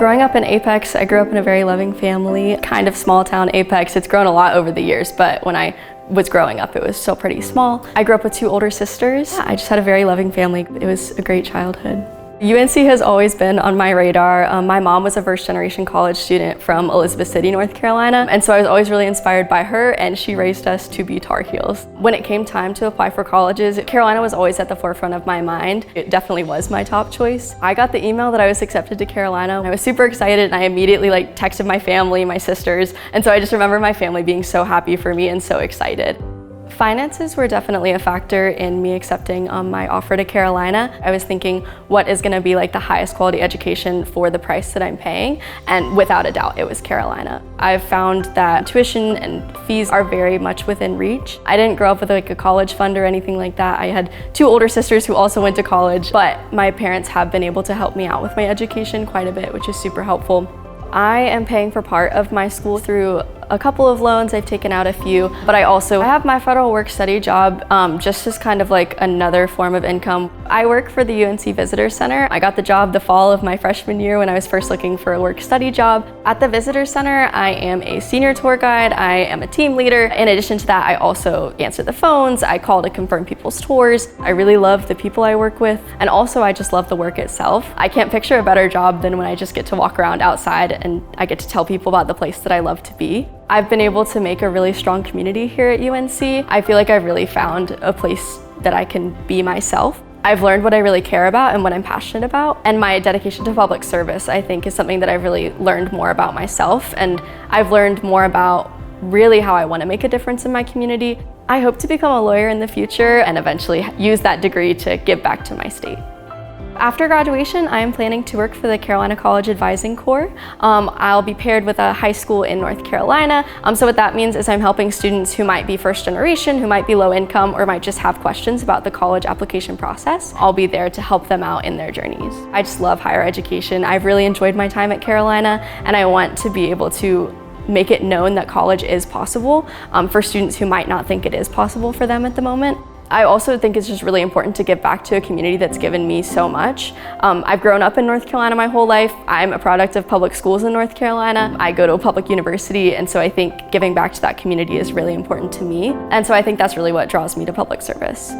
Growing up in Apex, I grew up in a very loving family, kind of small town Apex. It's grown a lot over the years, but when I was growing up, it was still pretty small. I grew up with 2 older sisters. I just had a very loving family. It was a great childhood. UNC has always been on my radar. My mom was a first-generation college student from Elizabeth City, North Carolina, and so I was always really inspired by her, and she raised us to be Tar Heels. When it came time to apply for colleges, Carolina was always at the forefront of my mind. It definitely was my top choice. I got the email that I was accepted to Carolina. I was super excited, and I immediately texted my family, my sisters, and so I just remember my family being so happy for me and so excited. Finances were definitely a factor in me accepting my offer to Carolina. I was thinking, what is going to be the highest quality education for the price that I'm paying? And without a doubt, it was Carolina. I've found that tuition and fees are very much within reach. I didn't grow up with a college fund or anything like that. I had 2 older sisters who also went to college, but my parents have been able to help me out with my education quite a bit, which is super helpful. I am paying for part of my school through a couple of loans. I've taken out a few, but I have my federal work-study job just as kind of another form of income. I work for the UNC Visitors Center. I got the job the fall of my freshman year when I was first looking for a work-study job. At the Visitors Center, I am a senior tour guide. I am a team leader. In addition to that, I also answer the phones. I call to confirm people's tours. I really love the people I work with, and also I just love the work itself. I can't picture a better job than when I just get to walk around outside and I get to tell people about the place that I love to be. I've been able to make a really strong community here at UNC. I feel like I've really found a place that I can be myself. I've learned what I really care about and what I'm passionate about, and my dedication to public service, I think, is something that I've really learned more about myself, and I've learned more about really how I want to make a difference in my community. I hope to become a lawyer in the future and eventually use that degree to give back to my state. After graduation, I am planning to work for the Carolina College Advising Corps. I'll be paired with a high school in North Carolina. So what that means is I'm helping students who might be first generation, who might be low income, or might just have questions about the college application process. I'll be there to help them out in their journeys. I just love higher education. I've really enjoyed my time at Carolina, and I want to be able to make it known that college is possible for students who might not think it is possible for them at the moment. I also think it's just really important to give back to a community that's given me so much. I've grown up in North Carolina my whole life. I'm a product of public schools in North Carolina. I go to a public university, and so I think giving back to that community is really important to me. And so I think that's really what draws me to public service.